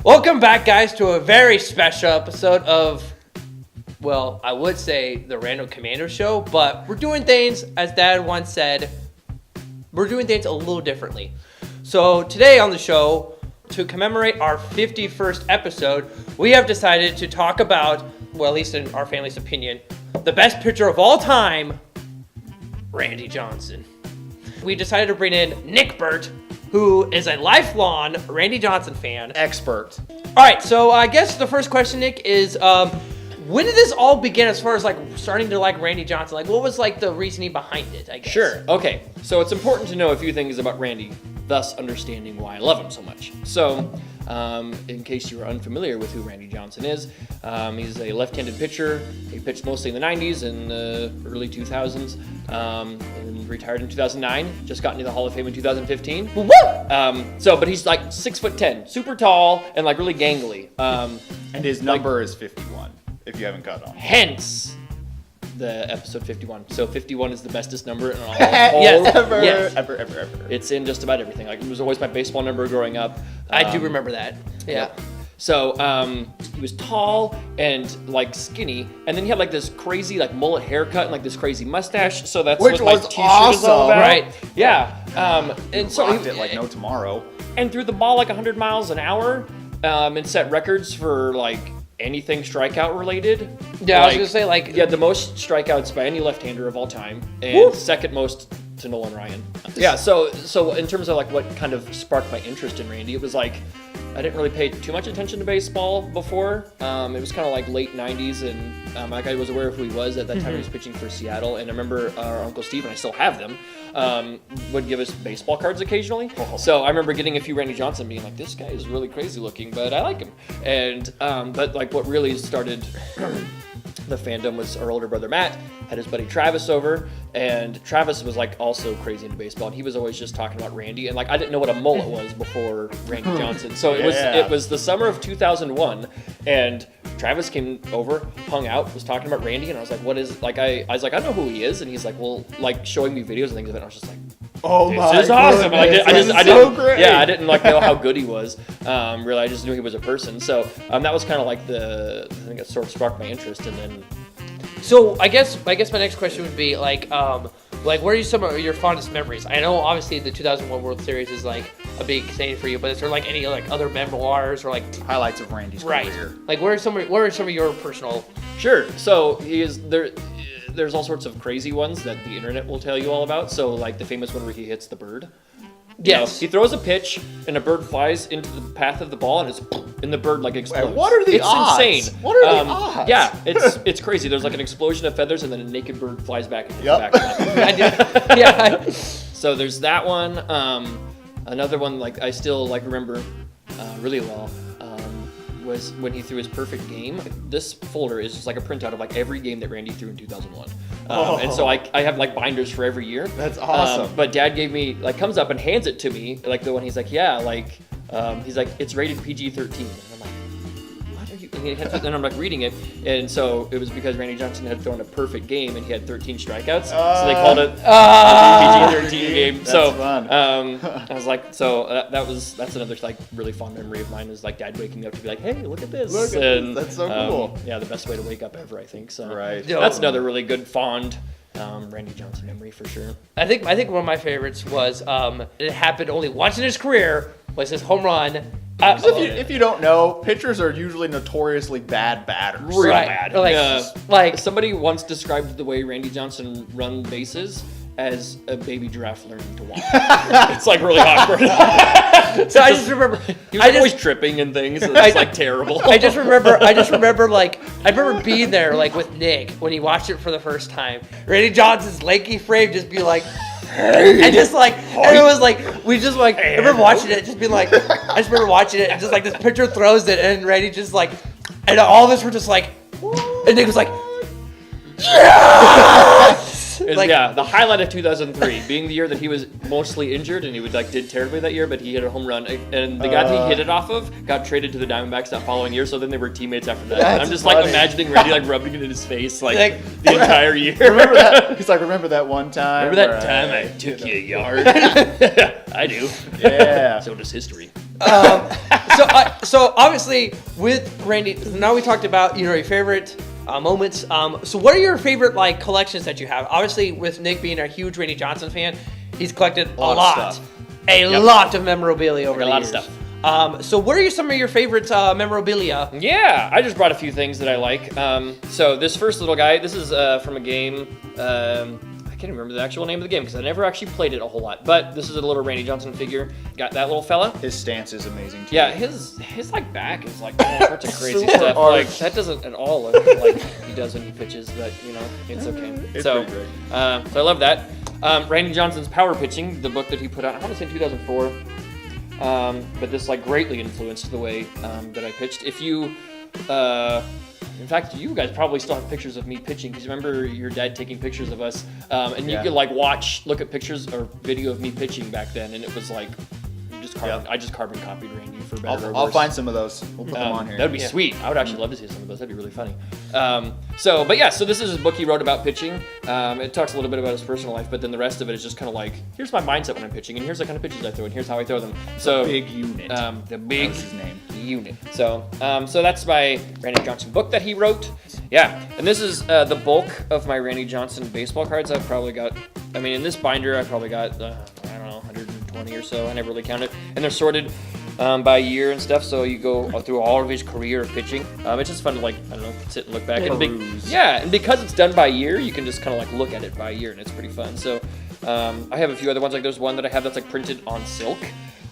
Welcome back, guys, to a very special episode of, well, I would say the Random Commando Show, but we're doing things, as Dad once said, we're doing things a little differently. So today on the show, to commemorate our 51st episode, we have decided to talk about, well, at least in our family's opinion, the best pitcher of all time, Randy Johnson. We decided to bring in Nick Burt, who is a lifelong Randy Johnson fan. Expert. All right, so I guess the first question, Nick, is when did this all begin as far as like starting to like Randy Johnson? Like, what was like the reasoning behind it, I guess? Sure. Okay. So it's important to know a few things about Randy, thus understanding why I love him so much. So, in case you are unfamiliar with who Randy Johnson is, he's a left-handed pitcher. He pitched mostly in the 90s and early 2000s, and retired in 2009. Just got into the Hall of Fame in 2015. Woo! But he's like 6'10", super tall, and like really gangly. And his number is 51, if you haven't caught on. Hence the episode 51. So 51 is the bestest number in all Yes. Ever. It's in just about everything. Like, it was always my baseball number growing up. I do remember that. Yeah. Yep. So he was tall and like skinny, and then he had like this crazy like mullet haircut and like this crazy mustache. So that's Which what my was t-shirt is all awesome. about. Right. Yeah. And so Rocked it like no tomorrow. and threw the ball like 100 miles an hour, and set records for like anything strikeout related. Yeah, I was gonna say like He had the most strikeouts by any left-hander of all time, and second most to Nolan Ryan. Yeah, so in terms of like what kind of sparked my interest in Randy, it was like I didn't really pay too much attention to baseball before. It was kind of like late 90s, and like I was aware of who he was at that time. He was pitching for Seattle, and I remember our Uncle Steve, and I still have them, would give us baseball cards occasionally. So I remember getting a few Randy Johnson, being like, this guy is really crazy looking, but I like him. And but like what really started the fandom was our older brother Matt had his buddy Travis over, and Travis was like also crazy into baseball, and he was always just talking about Randy, and like I didn't know what a mullet was before Randy Johnson. So it was the summer of 2001, and Travis came over, hung out, was talking about Randy, and I was like, what is, like I was like, I know who he is, and he's like, well, like showing me videos and things of it, and I was just like, Oh my this is awesome. And I so didn't, great. yeah, I didn't like know how good he was. Really, I just knew he was a person. So that was kind of like I think it sort of sparked my interest, and then. So I guess my next question would be like what are some of your fondest memories? I know obviously the 2001 World Series is like a big thing for you, but is there like any like other memoirs or like Highlights of Randy's career. Like what are some of your personal? Sure. So he is there. There's all sorts of crazy ones that the internet will tell you all about. So like the famous one where he hits the bird. Yes. He throws a pitch and a bird flies into the path of the ball and the bird like explodes. What are the odds? It's insane. What are the odds? Yeah, it's crazy. There's like an explosion of feathers and then a naked bird flies back into the Yep. back. I did. Yeah. So there's that one. Another one like I still like remember really well was when he threw his perfect game. This folder is just like a printout of like every game that Randy threw in 2001. And so I have like binders for every year. That's awesome. But Dad gave me like comes up and hands it to me like the one he's like he's like it's rated PG-13. And I'm like, what are you? And I'm like reading it, and so it was because Randy Johnson had thrown a perfect game and he had 13 strikeouts, so they called it a PG-13 game. That's so fun. I was like, that's another like really fond memory of mine is like Dad waking me up to be like, hey, look at this. Look at this. That's so cool. Yeah, the best way to wake up ever, I think. So Right. that's another really good fond Randy Johnson memory for sure. I think one of my favorites was it happened only once in his career was his home run. If you don't know, pitchers are usually notoriously bad batters. Real Right. bad. Like Somebody once described the way Randy Johnson run bases as a baby giraffe learning to walk. It's like really awkward. so I just remember He was always tripping and things. And it's like terrible. I just remember like I remember being there like with Nick when he watched it for the first time. Randy Johnson's lanky frame just be like and just like and it was like we just like I remember watching it just being like I just remember watching it and just like this pitcher throws it and Randy just like and all of us were just like and Nick was like yes! Yeah, the highlight of 2003 being the year that he was mostly injured and he did terribly that year, but he hit a home run, and the guy that he hit it off of got traded to the Diamondbacks that following year. So then they were teammates after that. And I'm just funny. like imagining Randy like rubbing it in his face like the entire year. Remember that? He's like, remember that one time? Remember that where time I took you a yard? I do. Yeah. So does history. So obviously with Randy, now we talked about your favorite moments. So what are your favorite like collections that you have? Obviously with Nick being a huge Randy Johnson fan, he's collected a lot of memorabilia over the years. A lot of stuff. So what are some of your favorite memorabilia? Yeah, I just brought a few things that I like. So this first little guy, this is from a game. I can't remember the actual name of the game because I never actually played it a whole lot. But this is a little Randy Johnson figure. Got that little fella. His stance is amazing too. Yeah, his like back is like all sorts of crazy Super stuff. arch. Like that doesn't at all look like he does when he pitches, but it's okay. It's so, pretty great. So I love that. Randy Johnson's Power Pitching, the book that he put out, I want to say in 2004. But this like greatly influenced the way that I pitched. If you, in fact, you guys probably still have pictures of me pitching because remember your dad taking pictures of us, and you could like look at pictures or video of me pitching back then, and it was like I just carbon copied Randy for better or worse. I'll find some of those. We'll put them on here. That'd be sweet. I would actually love to see some of those. That'd be really funny. So this is his book he wrote about pitching. It talks a little bit about his personal life, but then the rest of it is just kind of like, here's my mindset when I'm pitching, and here's the kind of pitches I throw, and here's how I throw them. So big unit. The big That's his name. unit. So that's my Randy Johnson book that he wrote. Yeah, and this is the bulk of my Randy Johnson baseball cards. I've probably got, in this binder, I've probably got, 120 or so. I never really counted. And they're sorted by year and stuff, so you go through all of his career of pitching. It's just fun to sit and look back. And because it's done by year, you can just kind of like look at it by year, and it's pretty fun. So I have a few other ones. Like there's one that I have that's like printed on silk.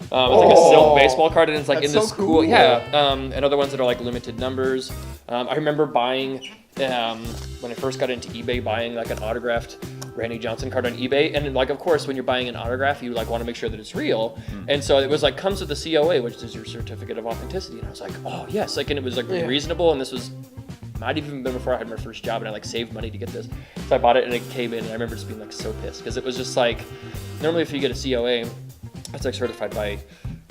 It's like a silk baseball card, and it's like in this so cool. and other ones that are like limited numbers. I remember buying when I first got into eBay, buying like an autographed Randy Johnson card on eBay, and like of course when you're buying an autograph, you like want to make sure that it's real, and so it was like comes with the COA, which is your certificate of authenticity, and I was like, oh yes, like, and it was like reasonable, and this was might even been before I had my first job, and I like saved money to get this, so I bought it, and it came in, and I remember just being like so pissed because it was just like normally if you get a COA, it's like certified by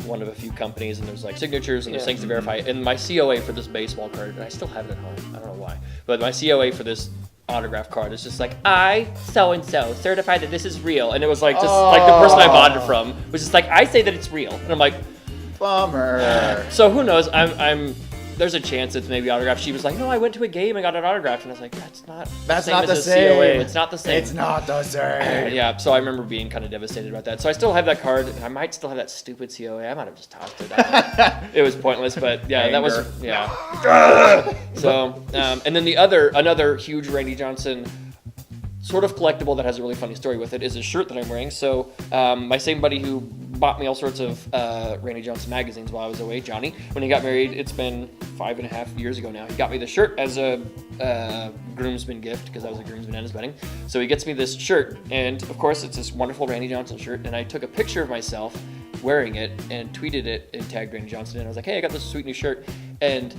one of a few companies, and there's like signatures and there's things to verify. And my COA for this baseball card, and I still have it at home, I don't know why, but my COA for this autograph card is just like, I so-and-so certify that this is real, and it was like just like the person I bought it from was just like, I say that it's real, and I'm like, bummer. So who knows, I'm there's a chance it's maybe autographed. She was like, no, I went to a game and got it autographed, and I was like, that's not the same. COA. It's not the same. It's not the same. Yeah, so I remember being kind of devastated about that. So I still have that card. I might still have that stupid COA. I might have just tossed it out. It was pointless, but yeah, that was, So, and then another huge Randy Johnson sort of collectible that has a really funny story with it is a shirt that I'm wearing. So my same buddy who bought me all sorts of Randy Johnson magazines while I was away, Johnny, when he got married, it's been 5.5 years ago now, he got me the shirt as a groomsman gift because I was a groomsman at his wedding. So he gets me this shirt, and of course it's this wonderful Randy Johnson shirt, and I took a picture of myself wearing it and tweeted it and tagged Randy Johnson, and I was like, hey, I got this sweet new shirt. And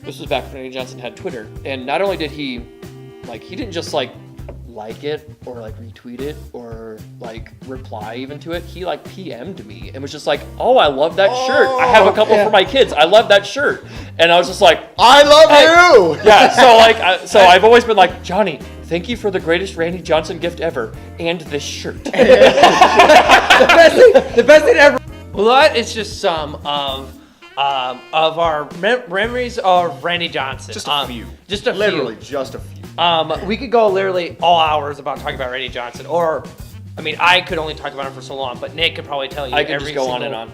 this was back when Randy Johnson had Twitter, and not only did he didn't just like it or like retweet it or like reply even to it, he like PM'd me and was just like, oh, I love that shirt, I have a couple for my kids, I love that shirt. And I was just like, I love you. Yeah, so I've always been like, Johnny, thank you for the greatest Randy Johnson gift ever and this shirt. The best thing ever. Well, that is just some of our memories of Randy Johnson. Just a few. Just a few. Literally just a few. We could go literally all hours about talking about Randy Johnson, or, I could only talk about him for so long, but Nick could probably tell you. I could just go on and on.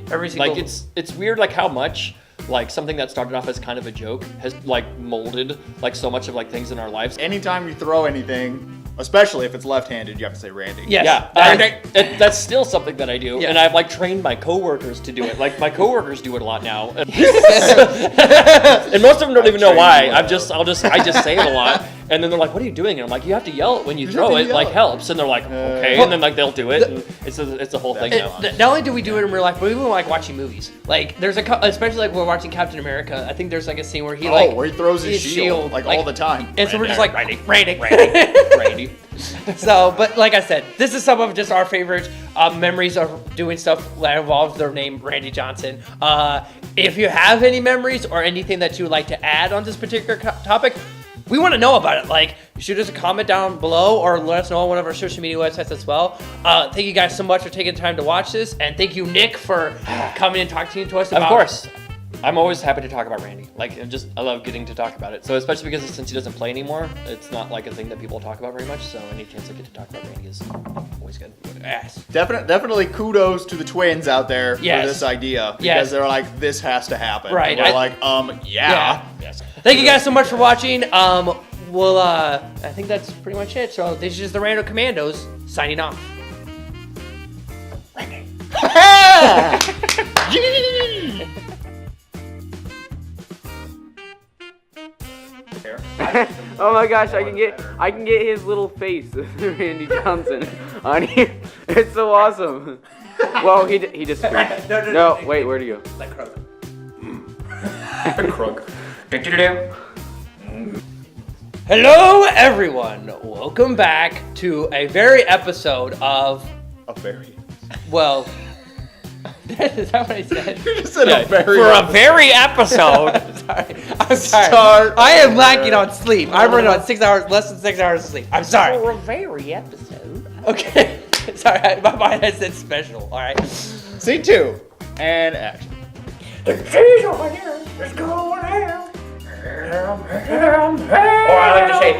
Every single. Like it's weird, like how much like something that started off as kind of a joke has like molded like so much of like things in our lives. Anytime you throw anything, especially if it's left-handed, you have to say Randy. Yes. Yeah, that's still something that I do, Yeah. and I've like trained my coworkers to do it. Like my coworkers do it a lot now, and most of them don't even know why. I just say it a lot, and then they're like, "What are you doing?" And I'm like, "You have to yell it when you throw it. Like helps." And they're like, "Okay," and then like they'll do it, and it's a whole thing now. Not only do we do it in real life, but even like watching movies. Like there's especially like when we're watching Captain America. I think there's like a scene where he where he throws his shield like all the time. and so we're just like Randy. Randy. So, but like I said, this is some of just our favorite memories of doing stuff that involves their name, Randy Johnson. If you have any memories or anything that you would like to add on this particular topic, we want to know about it. Like, shoot us a comment down below or let us know on one of our social media websites as well. Thank you guys so much for taking the time to watch this. And thank you, Nick, for coming and talking to us about Of course. I'm always happy to talk about Randy. Like, I love getting to talk about it. So especially because since he doesn't play anymore, it's not like a thing that people talk about very much. So any chance I get to talk about Randy is always good. Yes. Definitely kudos to the twins out there Yes. for this idea. Because Yes. they're like, this has to happen. Right. And we're like, yeah. Yes. Thank you guys so much for watching. Well, I think that's pretty much it. So this is just the Random Commandos signing off. Oh my gosh, I can get his little face of Randy Johnson on here. It's so awesome. Well, he disappeared. No, wait, where'd he go? Like Kroger. Krug. Hello, everyone. Welcome back to a very episode of, A very. well, is that what I said? You just said a very. For a very episode. I'm sorry. Start I am lacking on sleep. I'm running on 6 hours, less than 6 hours of sleep. I'm sorry. For a very episode. Okay. Sorry, my mind has said special. All right. Scene 2. And action. Or I like to say,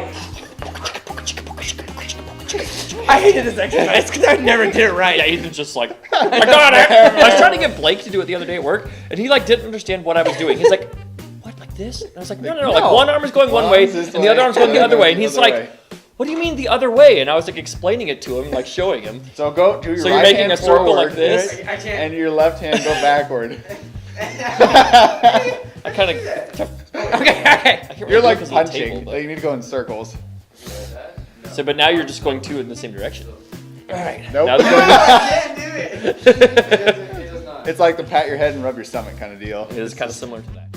I hated this exercise because I never did it right. Yeah, Ethan's just like, I got it. I was trying to get Blake to do it the other day at work, and he like didn't understand what I was doing. He's like, what, like this? And I was like, no. Like one arm is going one way, arm's this and the other way, arm's going the other way. And he's the other like, way. what do you mean the other way? And I was like explaining it to him, like showing him. So go do your So you're right making hand a circle forward, like this? I can't. and your left hand go backward. I kind of. Okay. You're like punching. Like, you need to go in circles. So, but now you're just going two in the same direction. All right. Nope. Now it's going It's like the pat your head and rub your stomach kind of deal. It is kind of similar to that.